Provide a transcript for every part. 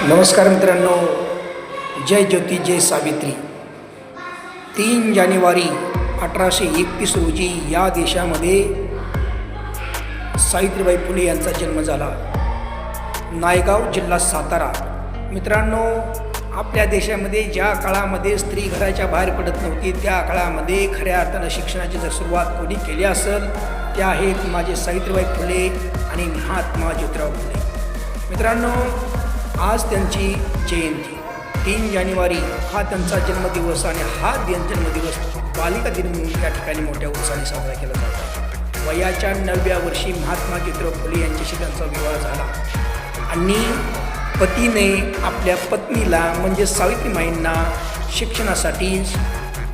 नमस्कार मित्रांनो, जय ज्योती जय सावित्री. 3 जानेवारी 1831 रोजी या देशामध्ये सावित्रीबाई फुले यांचा जन्म झाला. नायगाव, जिल्हा सातारा. मित्रांनो, आपल्या देशामध्ये ज्या काळामध्ये स्त्री घराच्या बाहेर पडत नव्हती त्या काळामध्ये खऱ्या अर्थानं शिक्षणाची जर सुरुवात कोणी केली असेल त्या आहेत माझे सावित्रीबाई फुले आणि महात्मा ज्योतिराव फुले. मित्रांनो, आज त्यांची जयंती 3 जानेवारी हा त्यांचा जन्मदिवस आणि हा जन्मदिवस बालिका दिन म्हणून त्या ठिकाणी मोठ्या उत्साहाने साजरा केला जातो. वयाच्या 9व्या वर्षी महात्मा ज्योतिराव फुले यांच्याशी त्यांचा विवाह झाला आणि पतीने आपल्या पत्नीला म्हणजे सावित्रीमाईंना शिक्षणासाठी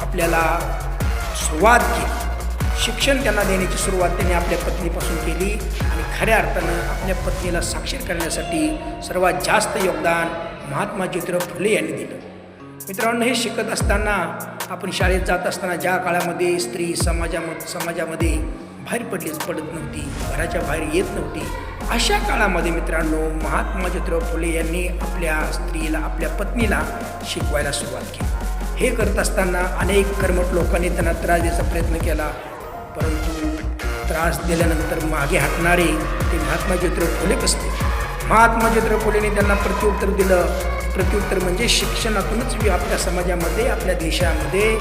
आपल्याला सुरुवात केली. शिक्षण त्यांना देण्याची सुरुवात त्यांनी आपल्या पत्नीपासून केली आणि खऱ्या अर्थानं आपल्या पत्नीला साक्षर करण्यासाठी सर्वात जास्त योगदान महात्मा ज्योतिराव फुले यांनी दिलं. मित्रांनो, हे शिकत असताना आपण शाळेत जात असताना ज्या काळामध्ये स्त्री समाजामध्ये बाहेर पडत नव्हती, घराच्या बाहेर येत नव्हती, अशा काळामध्ये मित्रांनो महात्मा ज्योतिराव फुले यांनी आपल्या स्त्रीला, आपल्या पत्नीला शिकवायला सुरुवात केली. हे करत असताना अनेक कर्मठ लोकांनी त्यांना त्रास द्यायचा प्रयत्न केला, परंतु त्रास दिल्यानंतर मागे हटणारे ते महात्मा ज्योतिराव फुलेच असते. महात्मा ज्योतिराव फुलेंनी त्यांना प्रत्युत्तर दिलं. प्रत्युत्तर म्हणजे शिक्षणातूनच आपल्या समाजामध्ये, आपल्या देशामध्ये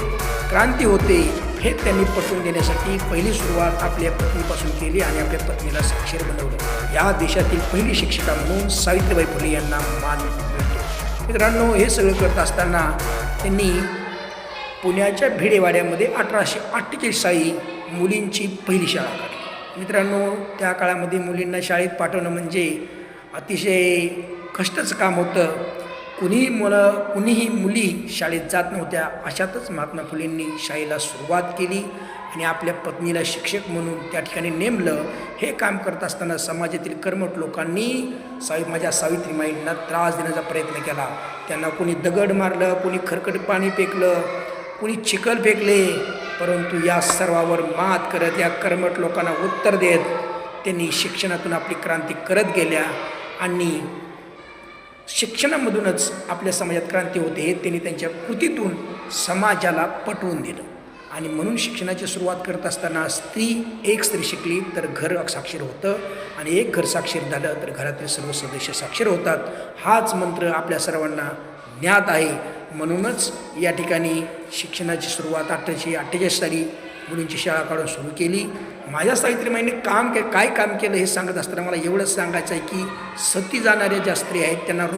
क्रांती होते हे त्यांनी पटवून देण्यासाठी पहिली सुरुवात आपल्या पत्नीपासून केली आणि आपल्या पत्नीला साक्षर बनवलं. या देशातील पहिली शिक्षिका म्हणून सावित्रीबाई फुले यांना मान मिळतो. मित्रांनो, हे सगळं करत असताना त्यांनी पुण्याच्या भिडेवाड्यामध्ये 1848 साली मुलींची पहिली शाळा काढली. मित्रांनो, त्या काळामध्ये मुलींना शाळेत पाठवणं म्हणजे अतिशय कष्टाचं काम होतं. कुणीही मुली शाळेत जात नव्हत्या. अशातच महात्मा फुलेंनी शाळेला सुरुवात केली आणि आपल्या पत्नीला शिक्षक म्हणून त्या ठिकाणी नेमलं. हे काम करत असताना समाजातील कर्मठ लोकांनी माझ्या सावित्रीमाईंना त्रास देण्याचा प्रयत्न केला. त्यांना कोणी दगड मारलं, कोणी खरकट पाणी फेकलं, कोणी चिखल फेकले, परंतु या सर्वावर मात करत या कर्मठ लोकांना उत्तर देत त्यांनी शिक्षणातून आपली क्रांती करत गेल्या आणि शिक्षणामधूनच आपल्या समाजात क्रांती होते हे त्यांनी त्यांच्या कृतीतून समाजाला पटवून दिलं. आणि म्हणून शिक्षणाची सुरुवात करत असताना एक स्त्री शिकली तर घर साक्षर होतं आणि एक घर साक्षर झालं तर घरातील सर्व सदस्य साक्षर होतात. हाच मंत्र आपल्या सर्वांना ज्ञात आहे. म्हणूनच या ठिकाणी शिक्षणाची सुरुवात 1848 साली मुलींची शाळा काढून सुरू केली. माझ्या सावित्रीमाईंनी काय काम केलं हे सांगत असताना मला एवढंच सांगायचं आहे की सती जाणाऱ्या ज्या स्त्री आहेत त्यांना